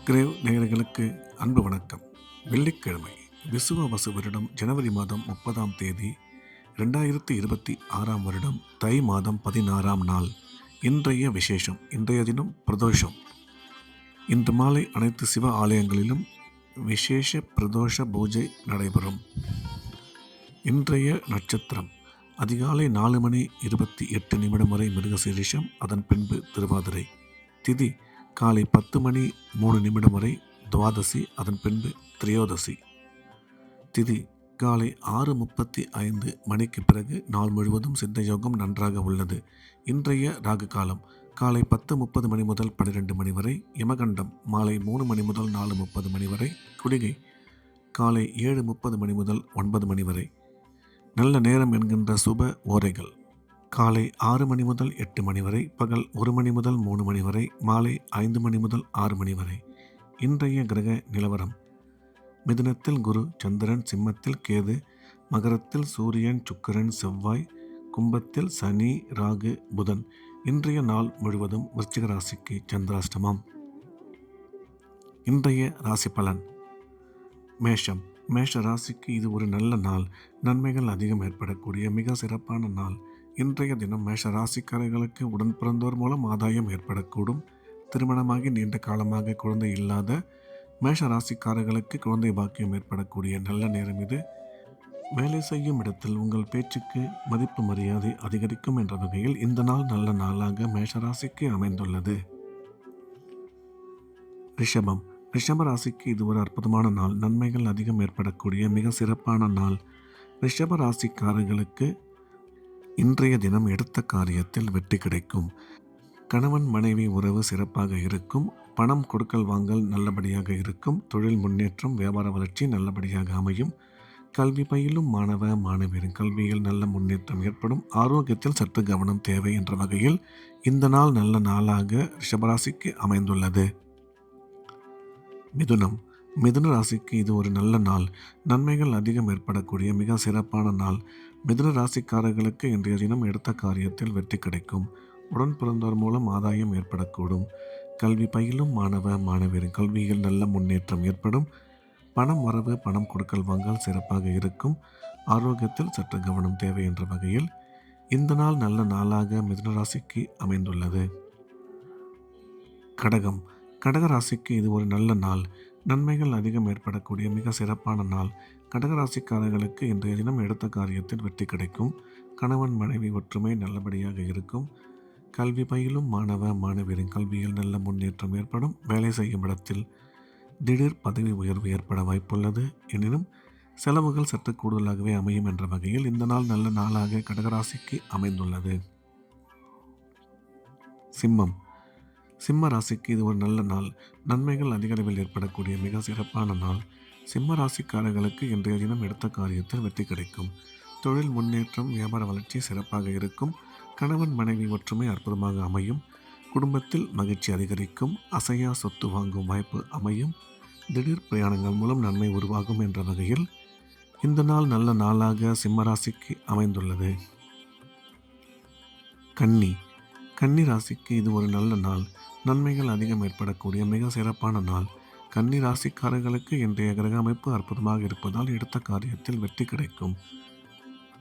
Grave நேயர்களுக்கு அன்பு வணக்கம். வெள்ளிக்கிழமை விசுவவசு வருடம் ஜனவரி மாதம் 30ஆம் தேதி 2026ஆம் வருடம் தை மாதம் 16ஆம் நாள். இன்றைய விசேஷம். இன்றைய தினம் பிரதோஷம். இன்று மாலை அனைத்து சிவ ஆலயங்களிலும் விசேஷ பிரதோஷ பூஜை நடைபெறும். இன்றைய நட்சத்திரம் அதிகாலை 4:28 வரை மிருகசீரிஷம், அதன் பின்பு திருவாதிரை. திதி காலை 10:03 வரை துவாதசி, அதன் பின்பு திரையோதசி. திதி காலை 6:35 மணிக்கு பிறகு நாள் முழுவதும் சித்த யோகம் நன்றாக உள்ளது. இன்றைய ராகு காலம் காலை 10:30 மணி முதல் 12 மணி வரை. யமகண்டம் மாலை 3 மணி முதல் 4:30 மணி வரை. குளிகை காலை 7:30 மணி முதல் 9 மணி வரை. நல்ல நேரம் என்கின்ற சுப ஓரைகள் காலை 6 மணி முதல் 8 மணி வரை, பகல் 1 மணி முதல் 3 மணி வரை, மாலை 5 மணி முதல் 6 மணி வரை. இன்றைய கிரக நிலவரம்: மிதுனத்தில் குரு, சந்திரன், சிம்மத்தில் கேது, மகரத்தில் சூரியன், சுக்கிரன், செவ்வாய், கும்பத்தில் சனி, ராகு, புதன். இன்றைய நாள் முழுவதும் விருச்சிக ராசிக்கு சந்திராஷ்டமம். இன்றைய ராசி பலன்: மேஷம். மேஷ ராசிக்கு இது ஒரு நல்ல நாள். நன்மைகள் அதிகம் ஏற்படக்கூடிய மிக சிறப்பான நாள். இன்றைய தினம் மேஷ ராசிக்காரர்களுக்கு உடன் பிறந்தோர் மூலம் ஆதாயம் ஏற்படக்கூடும். திருமணமாகி நீண்ட காலமாக குழந்தை இல்லாத மேஷ ராசிக்காரர்களுக்கு குழந்தை பாக்கியம் ஏற்படக்கூடிய நல்ல நேரம் இது. வேலை செய்யும் இடத்தில் உங்கள் பேச்சுக்கு மதிப்பு மரியாதை அதிகரிக்கும் என்ற வகையில் இந்த நாள் நல்ல நாளாக மேஷ ராசிக்கு அமைந்துள்ளது. ரிஷபம். ரிஷப ராசிக்கு இது ஒரு அற்புதமான நாள். நன்மைகள் அதிகம் ஏற்படக்கூடிய மிக சிறப்பான நாள். ரிஷப ராசிக்காரர்களுக்கு இன்றைய தினம் எடுத்த காரியத்தில் வெற்றி கிடைக்கும். கணவன் மனைவி உறவு சிறப்பாக இருக்கும். பணம் கொடுக்கல் வாங்கல் நல்லபடியாக இருக்கும். தொழில் முன்னேற்றம், வியாபார வளர்ச்சி நல்லபடியாக அமையும். கல்வி பயிலும் மாணவ மாணவியரின் கல்வியில் நல்ல முன்னேற்றம் ஏற்படும். ஆரோக்கியத்தில் சற்று கவனம் தேவை என்ற வகையில் இந்த நாள் நல்ல நாளாக ரிஷபராசிக்கு அமைந்துள்ளது. மிதுனம். மிதுன ராசிக்கு இது ஒரு நல்ல நாள். நன்மைகள் அதிகம் ஏற்படக்கூடிய மிக சிறப்பான நாள். மிதுன ராசிக்காரர்களுக்கு இன்றைய தினம் எடுத்த காரியத்தில் வெற்றி கிடைக்கும். உடன் பிறந்தோர் மூலம் ஆதாயம் ஏற்படக்கூடும். கல்வி பயிலும் மாணவ மாணவியரின் கல்வியில் நல்ல முன்னேற்றம் ஏற்படும். பணம் வரவு, பணம் கொடுக்கல் வாங்கல் சிறப்பாக இருக்கும். ஆரோக்கியத்தில் சற்று கவனம் தேவை என்ற வகையில் இந்த நாள் நல்ல நாளாக மிதுன ராசிக்கு அமைந்துள்ளது. கடகம். கடகராசிக்கு இது ஒரு நல்ல நாள். நன்மைகள் அதிகம் ஏற்படக்கூடிய மிக சிறப்பான நாள். கடகராசிக்காரர்களுக்கு இன்றைய தினம் எடுத்த காரியத்தில் வெற்றி கிடைக்கும். கணவன் மனைவி ஒற்றுமை நல்லபடியாக இருக்கும். கல்வி பயிலும் மாணவ மாணவியரின் கல்வியில் நல்ல முன்னேற்றம் ஏற்படும். வேலை செய்யும் இடத்தில் திடீர் பதவி உயர்வு ஏற்பட வாய்ப்புள்ளது. எனினும் செலவுகள் சற்று கூடுதலாகவே அமையும் என்ற வகையில் இந்த நாள் நல்ல நாளாக கடகராசிக்கு அமைந்துள்ளது. சிம்மம். சிம்ம ராசிக்கு இது ஒரு நல்ல நாள். நன்மைகள் அதிக அளவில் ஏற்படக்கூடிய மிக சிறப்பான நாள். சிம்ம ராசிக்காரர்களுக்கு இன்றைய தினம் எடுத்த காரியத்தில் வெற்றி கிடைக்கும். தொழில் முன்னேற்றம், வியாபார வளர்ச்சி சிறப்பாக இருக்கும். கணவன் மனைவி ஒற்றுமை அற்புதமாக அமையும். குடும்பத்தில் மகிழ்ச்சி அதிகரிக்கும். அசையா சொத்து வாங்கும் வாய்ப்பு அமையும். திடீர் பிரயாணங்கள் மூலம் நன்மை உருவாகும் என்ற வகையில் இந்த நாள் நல்ல நாளாக சிம்ம ராசிக்கு அமைந்துள்ளது. கன்னி. கன்னி ராசிக்கு இது ஒரு நல்ல நாள். நன்மைகள் அதிகம் ஏற்படக்கூடிய மிக சிறப்பான நாள். கன்னி ராசிக்காரர்களுக்கு இன்றைய கிரக அமைப்பு அற்புதமாக இருப்பதால் எடுத்த காரியத்தில் வெற்றி கிடைக்கும்.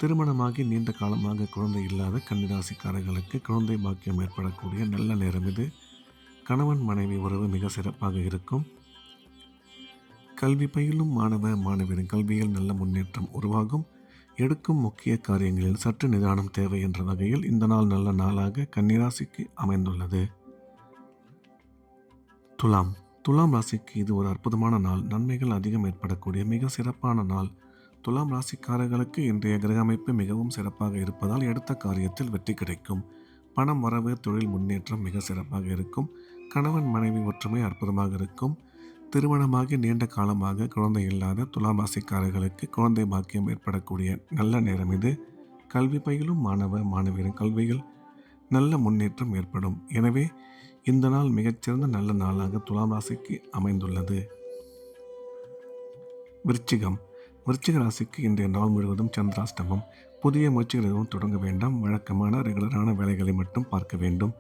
திருமணமாகி நீண்ட காலமாக குழந்தை இல்லாத கன்னி ராசிக்காரர்களுக்கு குழந்தை பாக்கியம் ஏற்படக்கூடிய நல்ல நேரம் இது. கணவன் மனைவி உறவு மிக சிறப்பாக இருக்கும். கல்வி பயிலும் மாணவ மாணவியரின் கல்வியில் நல்ல முன்னேற்றம் உருவாகும். எடுக்கும் முக்கிய காரியங்களில் சற்று நிதானம் தேவை என்ற வகையில் இந்த நாள் நல்ல நாளாக கன்னிராசிக்கு அமைந்துள்ளது. துலாம். துலாம் ராசிக்கு இது ஒரு அற்புதமான நாள். நன்மைகள் அதிகம் ஏற்படக்கூடிய மிக சிறப்பான நாள். துலாம் ராசிக்காரர்களுக்கு இன்றைய கிரக அமைப்பு மிகவும் சிறப்பாக இருப்பதால் எடுத்த காரியத்தில் வெற்றி கிடைக்கும். பணம் வரவு, தொழில் முன்னேற்றம் மிக சிறப்பாக இருக்கும். கணவன் மனைவி ஒற்றுமை அற்புதமாக இருக்கும். திருமணமாகி நீண்ட காலமாக குழந்தை இல்லாத துலாம் ராசிக்காரர்களுக்கு குழந்தை பாக்கியம் ஏற்படக்கூடிய நல்ல நேரம் இது. கல்வி பயிலும் மாணவ மாணவியரின் கல்வியில் நல்ல முன்னேற்றம் ஏற்படும். எனவே இந்த நாள் மிகச்சிறந்த நல்ல நாளாக துலாம் ராசிக்கு அமைந்துள்ளது. விருச்சிகம். விருச்சிக ராசிக்கு இன்றைய நாள் முழுவதும் சந்திராஷ்டமம். புதிய முயற்சிகள் எதுவும் தொடங்க வேண்டாம். வழக்கமான ரெகுலரான வேலைகளை மட்டும் பார்க்க வேண்டும்.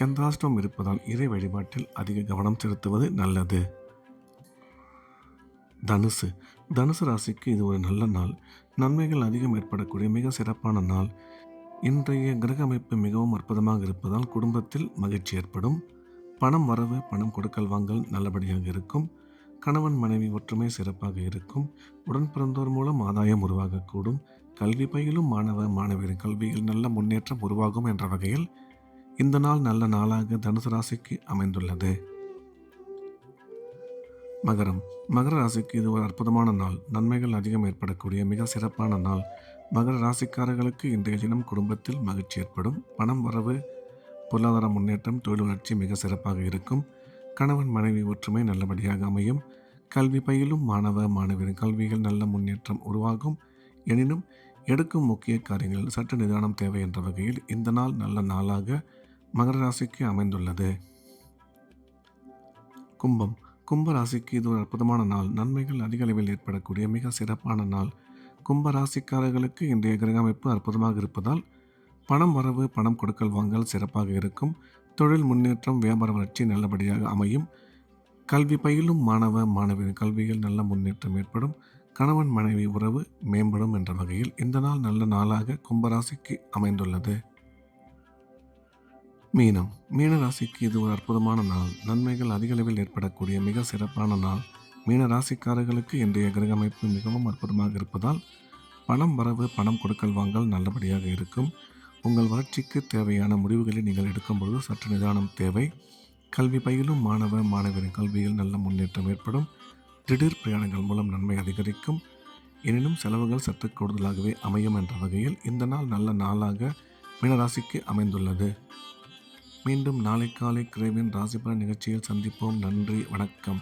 சந்திராஷ்டமம் இருப்பதால் இறை வழிபாட்டில் அதிக கவனம் செலுத்துவது நல்லது. தனுசு தனுசு ராசிக்கு இது ஒரு நல்ல நாள். நன்மைகள் அதிகம் ஏற்படக்கூடிய மிக சிறப்பான நாள். இன்றைய கிரக அமைப்பு மிகவும் அற்புதமாக இருப்பதால் குடும்பத்தில் மகிழ்ச்சி ஏற்படும். பணம் வரவு, பணம் கொடுக்கல் வாங்கல் நல்லபடியாக இருக்கும். கணவன் மனைவி ஒற்றுமை சிறப்பாக இருக்கும். உடன் பிறந்தோர் மூலம் ஆதாயம் உருவாகக்கூடும். கல்வி பயிலும் மாணவ மாணவியரின் கல்வியில் நல்ல முன்னேற்றம் உருவாகும் என்ற வகையில் இந்த நாள் நல்ல நாளாக தனுசு ராசிக்கு அமைந்துள்ளது. மகரம் மகர ராசிக்கு இது ஒரு அற்புதமான நாள். நன்மைகள் அதிகம் ஏற்படக்கூடிய மிக சிறப்பான நாள். மகர ராசிக்காரர்களுக்கு இன்றைய தினம் குடும்பத்தில் மகிழ்ச்சி ஏற்படும். பணம் வரவு, பொருளாதார முன்னேற்றம், தொழில் வளர்ச்சி மிக சிறப்பாக இருக்கும். கணவன் மனைவி ஒற்றுமை நல்லபடியாக அமையும். கல்வி பயிலும் மாணவ மாணவியரின் கல்வியில் நல்ல முன்னேற்றம் உருவாகும். எனினும் எடுக்கும் முக்கிய காரியங்களில் சற்று நிதானம் தேவை என்ற வகையில் இந்த நாள் நல்ல நாளாக மகர ராசிக்கு அமைந்துள்ளது. கும்பம் கும்ப ராசிக்கு இது ஒரு அற்புதமான நாள். நன்மைகள் அதிக அளவில் ஏற்படக்கூடிய மிக சிறப்பான நாள். கும்ப ராசிக்காரர்களுக்கு இன்றைய கிரக அமைப்பு அற்புதமாக இருப்பதால் பணம் வரவு, பணம் கொடுக்கல் வாங்கல் சிறப்பாக இருக்கும். தொழில் முன்னேற்றம், வியாபார வளர்ச்சி நல்லபடியாக அமையும். கல்வி பயிலும் மாணவ மாணவியரின் கல்வியில் நல்ல முன்னேற்றம் ஏற்படும். கணவன் மனைவி உறவு மேம்படும் என்ற வகையில் இந்த நாள் நல்ல நாளாக கும்பராசிக்கு அமைந்துள்ளது. மீனம் மீன ராசிக்கு இது ஒரு அற்புதமான நாள். நன்மைகள் அதிக அளவில் ஏற்படக்கூடிய மிக சிறப்பான நாள். மீன ராசிக்காரர்களுக்கு இன்றைய கிரக அமைப்பு மிகவும் அற்புதமாக இருப்பதால் பணம் வரவு, பணம் கொடுக்கல் வாங்கல் நல்லபடியாக இருக்கும். உங்கள் வளர்ச்சிக்கு தேவையான முடிவுகளை நீங்கள் எடுக்கும்பொழுது சற்று நிதானம் தேவை. கல்வி பயிலும் மாணவ மாணவியரின் கல்வியில் நல்ல முன்னேற்றம் ஏற்படும். திடீர் பிரயாணங்கள் மூலம் நன்மை அதிகரிக்கும். எனினும் செலவுகள் சற்று கூடுதலாகவே அமையும் என்ற வகையில் இந்த நாள் நல்ல நாளாக மீனராசிக்கு அமைந்துள்ளது. மீண்டும் நாளை காலை கிரேவின் ராசிபலன் நிகழ்ச்சியில் சந்திப்போம். நன்றி, வணக்கம்.